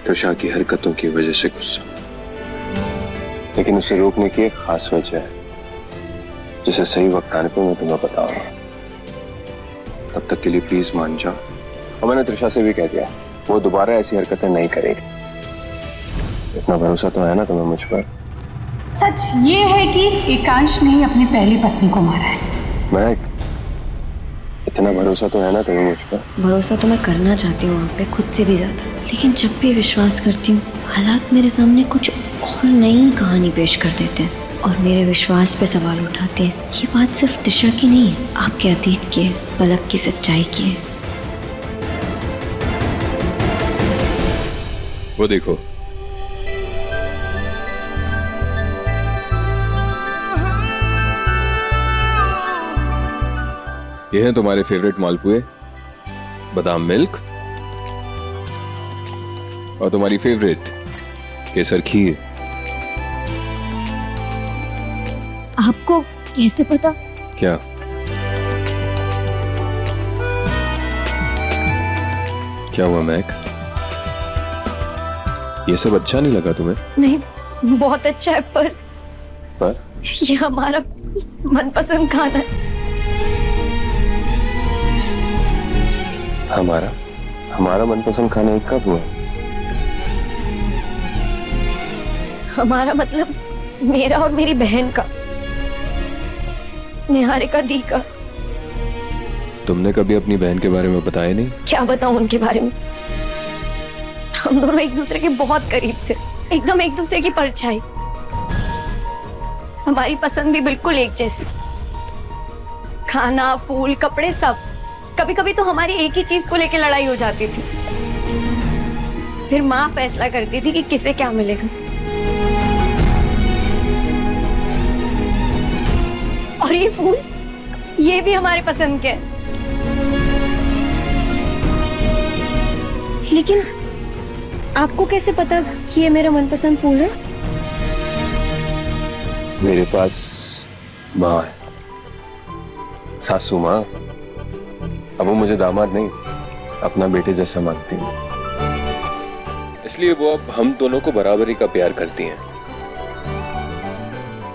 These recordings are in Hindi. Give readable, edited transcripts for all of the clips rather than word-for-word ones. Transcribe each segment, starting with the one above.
त्रिशा की हरकतों की वजह से गुस्सा, लेकिन उसे रोकने की एक खास वजह है जिसे सही वक्त आने पर मैं तुम्हें बताऊंगा। तब तक के लिए प्लीज मान जाओ। और मैंने त्रिशा से भी कह दिया वो दोबारा ऐसी हरकतें नहीं करेगी। इतना भरोसा तो है ना तुम्हें मुझ पर? सच ये है कि एकांश ने ही अपनी पहली पत्नी को मारा है। मैं इतना भरोसा तो है ना तुम्हें मुझ पर? भरोसा तो मैं करना चाहती हूँ आप पे, खुद से भी ज्यादा, लेकिन जब भी विश्वास करती हूँ हालात मेरे सामने कुछ और नई कहानी पेश कर देते हैं और मेरे विश्वास पे सवाल उठाते हैं। ये बात सिर्फ दिशा की नहीं है, आपके अतीत की है, पलक की सच्चाई की है। वो देखो, ये हैं तुम्हारे फेवरेट मालपुए, बादाम मिल्क, और तुम्हारी फेवरेट केसर खीर। आपको कैसे पता? क्या क्या हुआ मैक? ये सब अच्छा नहीं लगा तुम्हें? नहीं, बहुत अच्छा है, पर ये हमारा मनपसंद खाना है। हमारा मनपसंद खाना कब हुआ? हमारा मतलब मेरा और मेरी बहन का, निहारिका दी का। तुमने कभी अपनी बहन के बारे में बताया नहीं? क्या बताऊं उनके बारे में? हम दोनों एक दूसरे के बहुत करीब थे, एकदम एक दूसरे की परछाई। हमारी पसंद भी बिल्कुल एक जैसी, खाना, फूल, कपड़े, सब। कभी कभी तो हमारी एक ही चीज को लेकर लड़ाई हो जाती थी। फिर माँ फैसला करती थी कि किसे क्या मिलेगा। और ये फूल, ये भी हमारे पसंद के हैं। लेकिन आपको कैसे पता कि ये मेरा मनपसंद फूल है? मेरे पास माँ है, सासू माँ। अब वो मुझे दामाद नहीं, अपना बेटे जैसा मानती है, इसलिए वो अब हम दोनों को बराबरी का प्यार करती हैं।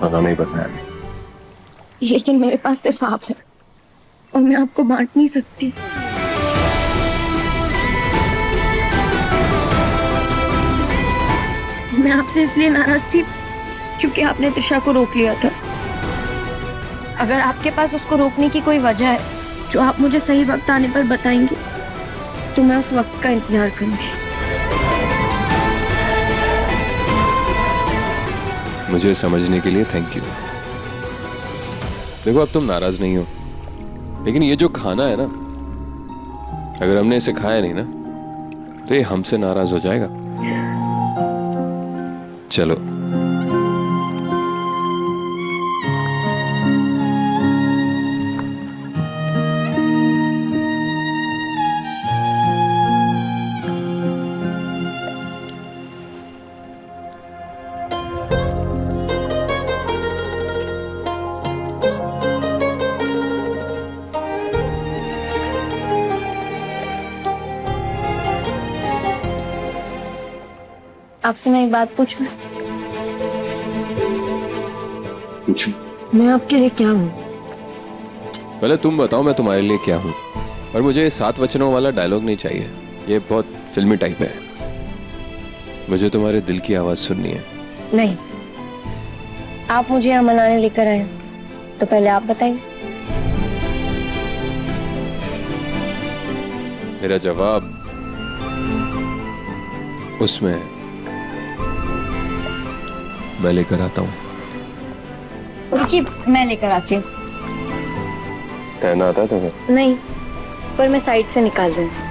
पता नहीं बताया। लेकिन मेरे पास सिर्फ आप है और मैं आपको बांट नहीं सकती। मैं आपसे इसलिए नाराज थी क्योंकि आपने त्रिशा को रोक लिया था। अगर आपके पास उसको रोकने की कोई वजह है जो आप मुझे सही वक्त आने पर बताएंगे तो मैं उस वक्त का इंतजार करूंगी। मुझे समझने के लिए थैंक यू। देखो अब तुम नाराज नहीं हो, लेकिन ये जो खाना है ना, अगर हमने इसे खाया नहीं ना तो ये हमसे नाराज हो जाएगा। चलो आपसे मैं एक बात पूछूं? पूछो। मैं आपके लिए क्या हूँ? पहले तुम बताओ मैं तुम्हारे लिए क्या हूँ। और मुझे ये 7 वचनों वाला डायलॉग नहीं चाहिए, ये बहुत फिल्मी टाइप है। मुझे तुम्हारे दिल की आवाज सुननी है। नहीं, आप मुझे यहाँ मनाने लेकर आए तो पहले आप बताइए। मेरा जवाब उसमें मैं लेकर आता हूँ। रुकिए, मैं लेकर आती हूँ। तैरना आता है तुम्हें? नहीं, पर मैं साइड से निकाल रही हूँ।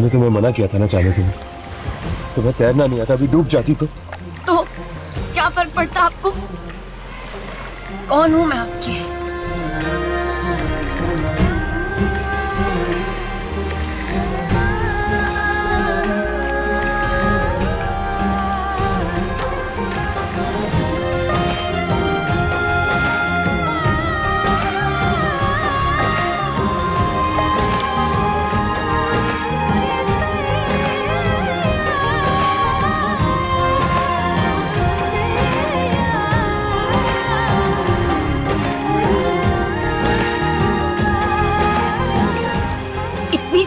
मैंने तुम्हें मना किया था ना जाने के लिए। तुम्हें तैरना नहीं आता, अभी डूब जाती तो क्या फर्क पड़ता आपको? कौन हूं मैं आपकी?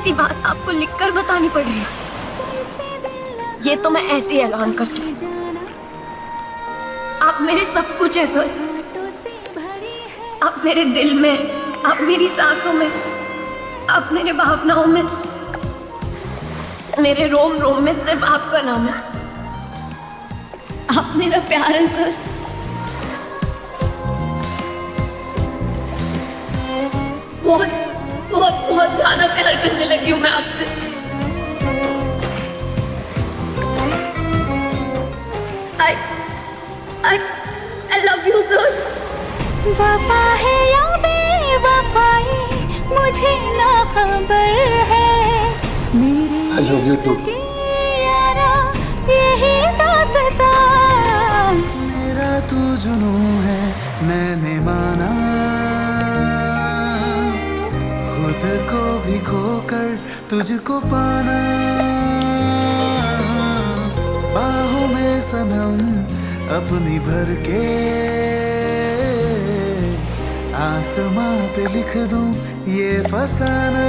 सी बात आपको लिखकर बतानी पड़ रही है। ये तो मैं ऐसे ही ऐलान करती हूँ। आप मेरे सब कुछ है सर। आप मेरे दिल में, आप मेरी सांसों में, आप मेरे भावनाओं में, मेरे रोम रोम में सिर्फ आपका नाम है। आप मेरा प्यार है सर। बहुत बहुत बहुत ज्यादा प्यार करने लगी हूँ मैं आपसे। I love you sir। वफा है या बेवफाई मुझे ना खबर है, मेरी I love you too। यारा यही दास्तां। मेरा तू जुनूं है मैंने माना, खुद को भी खोकर तुझको पाना। बाहों में सनम अपनी भर के, आसमां पे लिख दूं ये फसाना।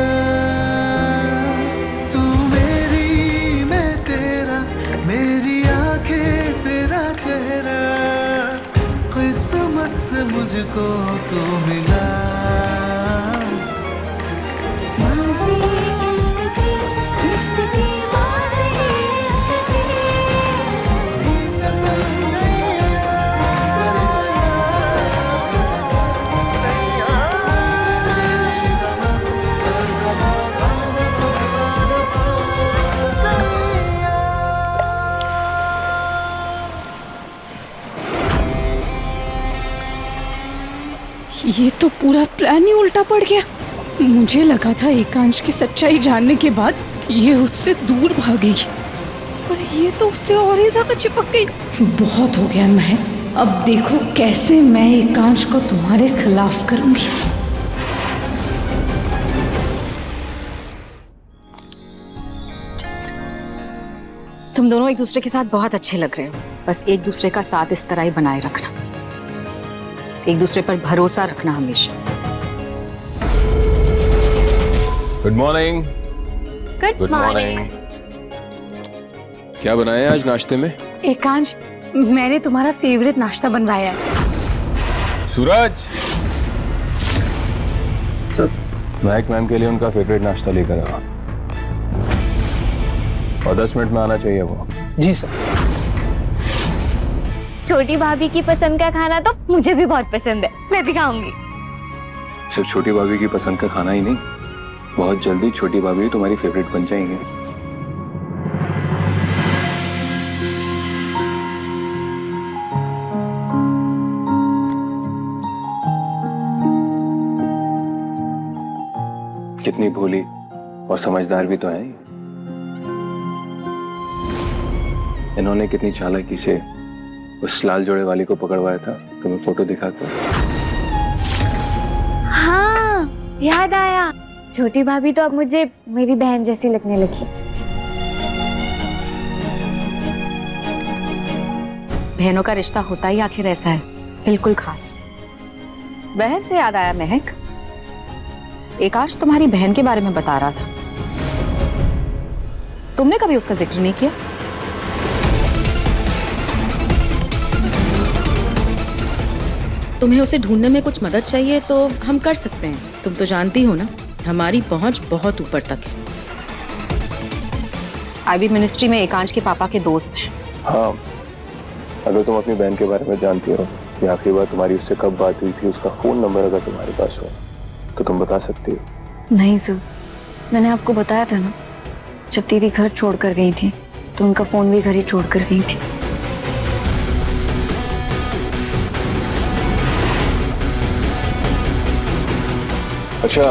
तू मेरी मैं तेरा, मेरी आंखें तेरा चेहरा, किस्मत से मुझको तू मिला। ये तो पूरा प्लान ही उल्टा पड़ गया। मुझे लगा था एकांश की सच्चाई जानने के बाद ये उससे दूर भागेगी, पर ये तो उससे और ही ज्यादा चिपक गई। बहुत हो गया महक, अब देखो कैसे मैं एकांश को तुम्हारे खिलाफ करूंगी। तुम दोनों एक दूसरे के साथ बहुत अच्छे लग रहे हो। बस एक दूसरे का साथ इस तरह ही बनाए रखना, एक दूसरे पर भरोसा रखना हमेशा। Good morning. Good morning. क्या बनाया आज नाश्ते में? एकांश, मैंने तुम्हारा फेवरेट नाश्ता बनवाया है। सूरज, महक मैम के लिए उनका फेवरेट नाश्ता लेकर आओ, और 10 मिनट में आना चाहिए वो। जी सर। छोटी भाभी की पसंद का खाना तो मुझे भी बहुत पसंद है, मैं भी खाऊंगी। सिर्फ छोटी भाभी की पसंद का खाना ही नहीं, बहुत जल्दी छोटी भाभी तुम्हारी फेवरेट बन जाएंगे। कितनी भोली और समझदार भी तो है। इन्होंने कितनी चालाकी से उस लाल जोड़े वाली को पकड़वाया था, तुम्हें फोटो दिखाकर। हाँ, याद आया। छोटी भाभी तो अब मुझे मेरी बहन जैसी लगने लगी। बहनों का रिश्ता होता ही आखिर ऐसा है, बिल्कुल खास। बहन से याद आया महक, एकाश तुम्हारी बहन के बारे में बता रहा था, तुमने कभी उसका जिक्र नहीं किया। तुम्हें उसे ढूंढने में कुछ मदद चाहिए तो हम कर सकते हैं। तुम तो जानती हो ना, हमारी पहुंच बहुत ऊपर तक है। आईबी मिनिस्ट्री में एकांश के पापा के दोस्त हैं। हाँ, अगर तुम अपनी बहन के बारे में जानती हो कि आखिरी बार तुम्हारी उससे कब बात हुई थी, उसका फोन नंबर अगर तुम्हारे पास हो तो तुम बता सकती हो। नहीं सर, मैंने आपको बताया था ना, जब दीदी घर छोड़कर गई थी तो उनका फोन भी घर ही छोड़कर गई थी। अच्छा,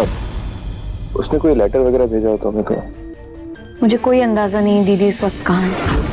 उसने कोई लेटर वगैरह भेजा हो तुम्हें तो? मुझे कोई अंदाजा नहीं दीदी इस वक्त कहाँ है।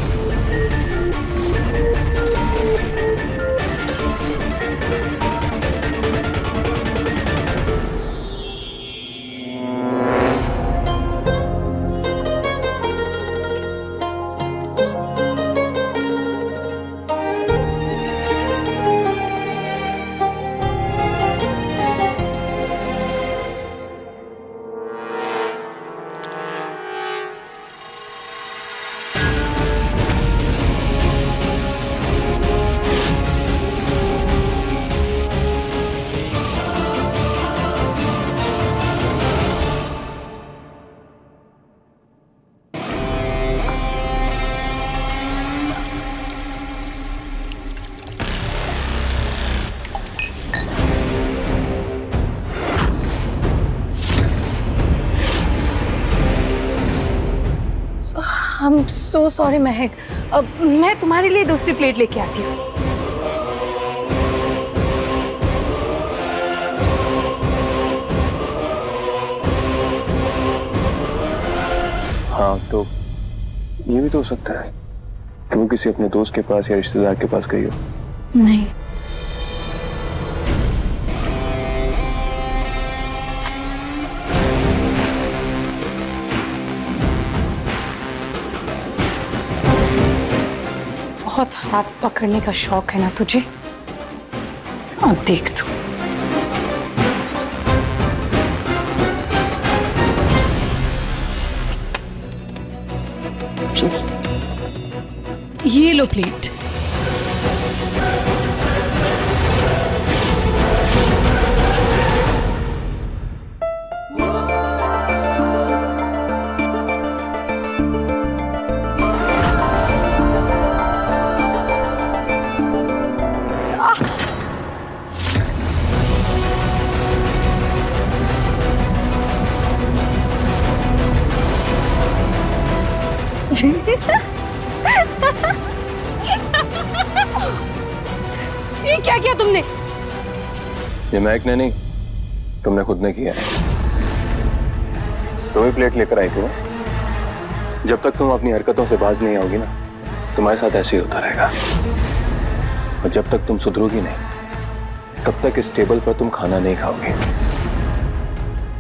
I'm so sorry महक, अब मैं तुम्हारे लिए दूसरी प्लेट लेके आती हूँ। हाँ, तो ये भी तो हो सकता है कि वो किसी अपने दोस्त के पास या रिश्तेदार के पास गई हो। नहीं, बहुत हाथ पकड़ने का शौक है ना तुझे? अब देख तू। ये लो प्लेट। ये क्या किया तुमने? ये महक ने नहीं, तुमने खुद ने किया है। तुम ही प्लेट लेकर आई थी ना? जब तक तुम अपनी हरकतों से बाज नहीं आओगी ना, तुम्हारे साथ ऐसे ही होता रहेगा। और जब तक तुम सुधरोगी नहीं, तब तक इस टेबल पर तुम खाना नहीं खाओगे।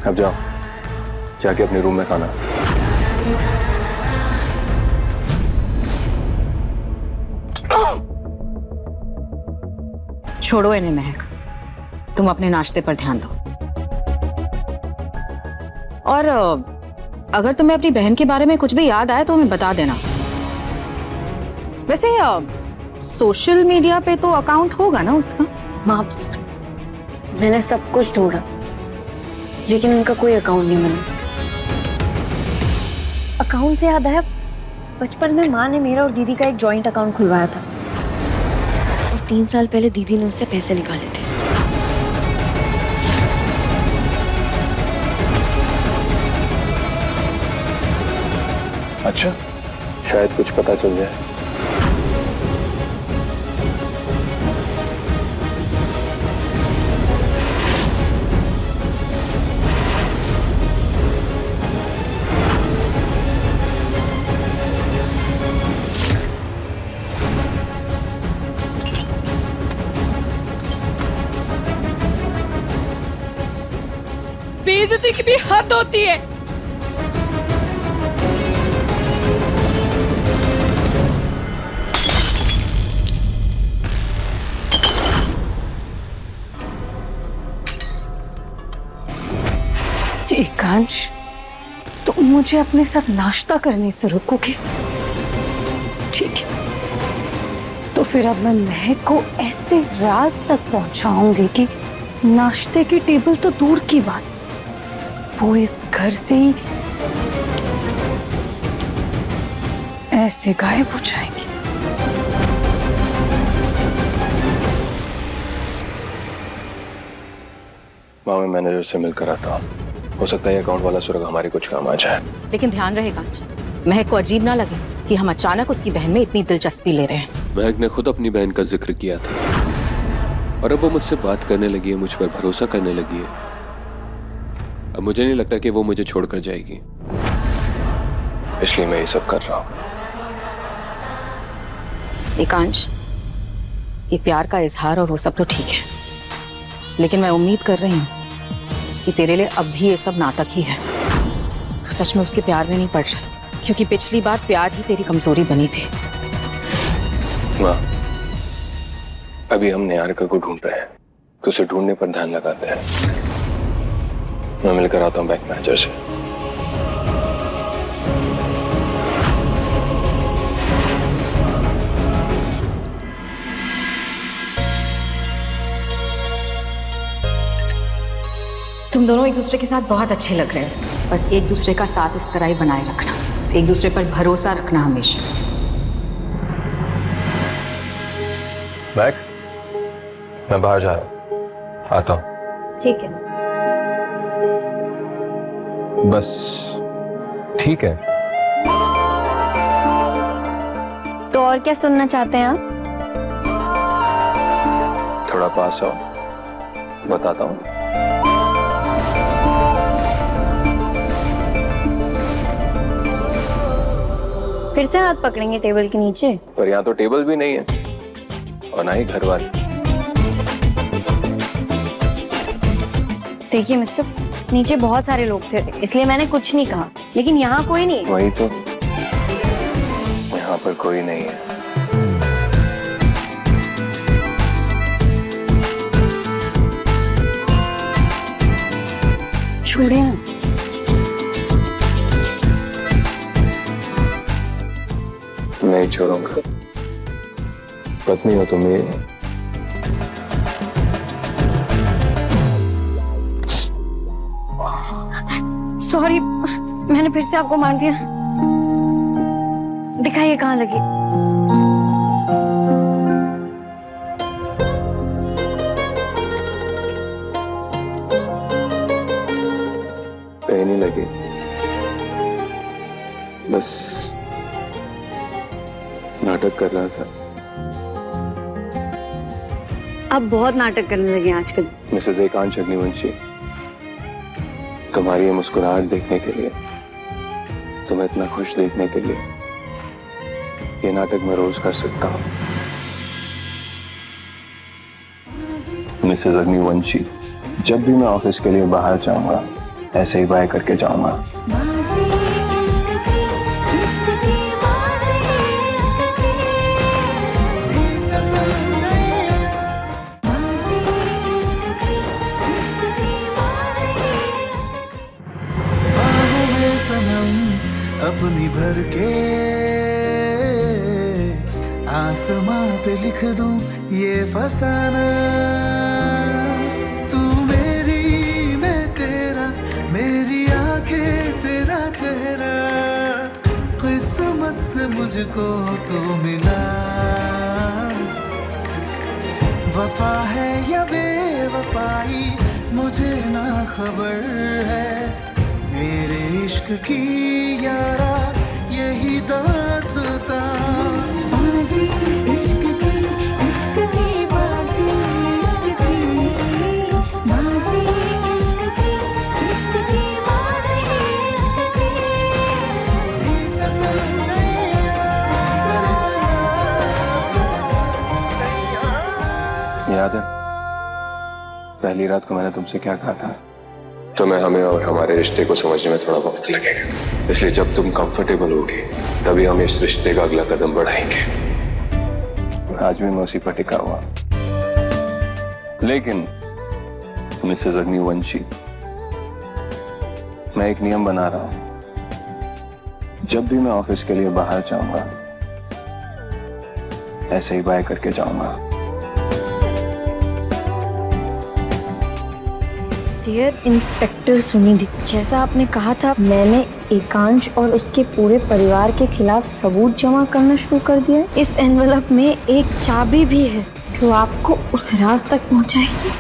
अब जाओ, जाके अपने रूम में खाना। छोड़ो इन्हें महक, तुम अपने नाश्ते पर ध्यान दो। और अगर तुम्हें अपनी बहन के बारे में कुछ भी याद आए तो हमें बता देना। वैसे सोशल मीडिया पे तो अकाउंट होगा ना उसका? माँ, मैंने सब कुछ ढूंढा लेकिन उनका कोई अकाउंट नहीं बना। अकाउंट से याद आया, बचपन में माँ ने मेरा और दीदी का एक जॉइंट अकाउंट खुलवाया था और 3 साल पहले दीदी ने उससे पैसे निकाले थे। अच्छा, शायद कुछ पता चल जाए। बेइज्जती की भी हद होती है। एकांश, तुम मुझे अपने साथ नाश्ता करने से रोकोगे? ठीक है, तो फिर अब मैं महक को ऐसे राज तक पहुंचाऊंगी कि नाश्ते की टेबल तो दूर की बात, वो इस घर से ही ऐसे गायब हो जाएंगी। माँ, मैं मैनेजर से मिलकर आता हूँ। हो सकता है अकाउंट वाला सुरग हमारे कुछ काम आ जाए। लेकिन ध्यान रहेगा, महक को अजीब ना लगे कि हम अचानक उसकी बहन में इतनी दिलचस्पी ले रहे हैं। महक ने खुद अपनी बहन का जिक्र किया था और अब वो मुझसे बात करने लगी है, मुझ पर भरोसा करने लगी है। अब मुझे नहीं लगता कि वो मुझे छोड़कर जाएगी, इसलिए मैं ये सब कर रहा हूं। एकांश, ये प्यार का इजहार और वो सब तो ठीक है, लेकिन मैं उम्मीद कर रही हूँ कि तेरे लिए अब भी ये सब नाटक ही है। तू सच में उसके प्यार में नहीं पड़ रहा, क्योंकि पिछली बार प्यार ही तेरी कमजोरी बनी थी। माँ, अभी हम निहारिका को ढूंढ रहे हैं, तो उसे ढूंढने पर ध्यान लगाते हैं। मैं मिलकर आता हूँ बैंक मैनेजर से। तुम दोनों एक दूसरे के साथ बहुत अच्छे लग रहे हो। बस एक दूसरे का साथ इस तरह ही बनाए रखना, एक दूसरे पर भरोसा रखना हमेशा। बैक, मैं बाहर जा रहा हूँ, आता हूँ। ठीक है। बस ठीक है। तो और क्या सुनना चाहते हैं आप? थोड़ा पास आओ, बताता हूँ। फिर से हाथ पकड़ेंगे टेबल के नीचे? पर यहाँ तो टेबल भी नहीं है और ना ही घर वाले। देखिए मिस्टर, नीचे बहुत सारे लोग थे, इसलिए मैंने कुछ नहीं कहा, लेकिन यहाँ कोई नहीं। वही तो, यहाँ पर कोई नहीं है। छोड़े ना। नहीं छोड़ूंगा, पत्नी हो तुम मेरी। सॉरी, मैंने फिर से आपको मार दिया। दिखाइए कहाँ लगी। कहीं नहीं लगी, बस नाटक कर रहा था। आप बहुत नाटक करने लगे आजकल। मिसेज एकांश अग्निवंशी, तुम्हारी ये मुस्कुराहट देखने के लिए, तुम्हें इतना खुश देखने के लिए, ये नाटक मैं रोज कर सकता हूँ। मिसेज अग्निवंशी, जब भी मैं ऑफिस के लिए बाहर जाऊंगा, ऐसे ही बाय करके जाऊंगा। अपनी भर के आसमां पे लिख दूं ये फसाना। तू मेरी, मैं तेरा, मेरी आंखें तेरा चेहरा, किस्मत से मुझको तो मिला। वफा है या बेवफाई मुझे ना खबर है, मेरे इश्क की यारा यही दास्तां। बाज़ी इश्क की बाज़ी इश्क की, बाज़ी इश्क की बाज़ी इश्क की। याद है पहली रात को मैंने तुमसे क्या कहा था? तुम्हें हमें और हमारे रिश्ते को समझने में थोड़ा वक्त लगेगा, इसलिए जब तुम कंफर्टेबल होगी तभी हम इस रिश्ते का अगला कदम बढ़ाएंगे। आज भी मैं उसी पर टिका हुआ, लेकिन मिसेज अग्निवंशी, मैं एक नियम बना रहा हूं। जब भी मैं ऑफिस के लिए बाहर जाऊंगा, ऐसे ही बाय करके जाऊंगा। डियर इंस्पेक्टर सुनिधि, जैसा आपने कहा था, मैंने एकांश और उसके पूरे परिवार के खिलाफ सबूत जमा करना शुरू कर दिया। इस एनवेलप में एक चाबी भी है जो आपको उस राज तक पहुंचाएगी।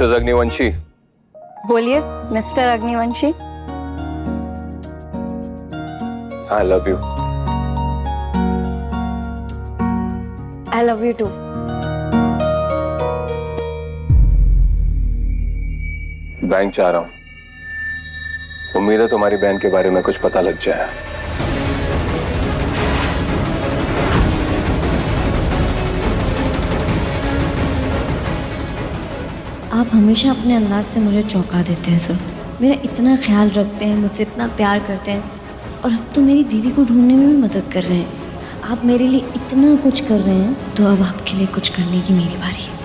मिसेस अग्निवंशी, बोलिए Mr Agnivanshi. I love you. I love you too. Bank जा रहा हूं, उम्मीद है तुम्हारी बहन के बारे में कुछ पता लग जाए। आप हमेशा अपने अंदाज से मुझे चौंका देते हैं सर। मेरा इतना ख्याल रखते हैं, मुझसे इतना प्यार करते हैं, और अब तो मेरी दीदी को ढूंढने में भी मदद कर रहे हैं। आप मेरे लिए इतना कुछ कर रहे हैं, तो अब आपके लिए कुछ करने की मेरी बारी है।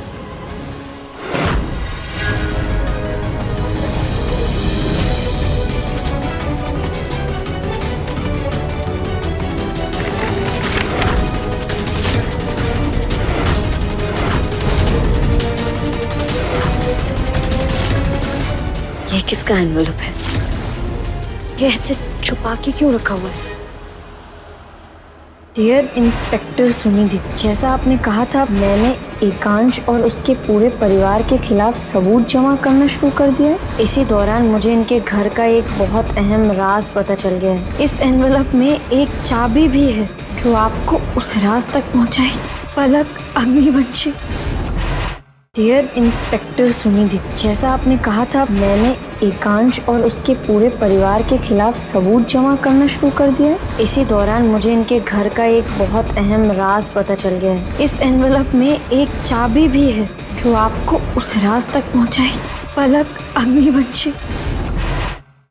ये किसका एनवेलप है? ये ऐसे छुपा के क्यों रखा हुआ है? डियर इंस्पेक्टर सुनिधि, जैसा आपने कहा था, मैंने एकांश और उसके पूरे परिवार के खिलाफ सबूत जमा करना शुरू कर दिया है। इसी दौरान मुझे इनके घर का एक बहुत अहम राज पता चल गया है। इस एनवेलप में एक चाबी भी है जो आपको उस राज तक पहुंचाएगी। पलक अग्निवंशी। डियर इंस्पेक्टर सुनिधि, जैसा आपने कहा था, मैंने एकांश और उसके पूरे परिवार के खिलाफ सबूत जमा करना शुरू कर दिया है। इसी दौरान मुझे इनके घर का एक बहुत अहम राज पता चल गया है। इस एनवेलप में एक चाबी भी है जो आपको उस राज तक पहुंचाएगी। पलक अग्निवंशी।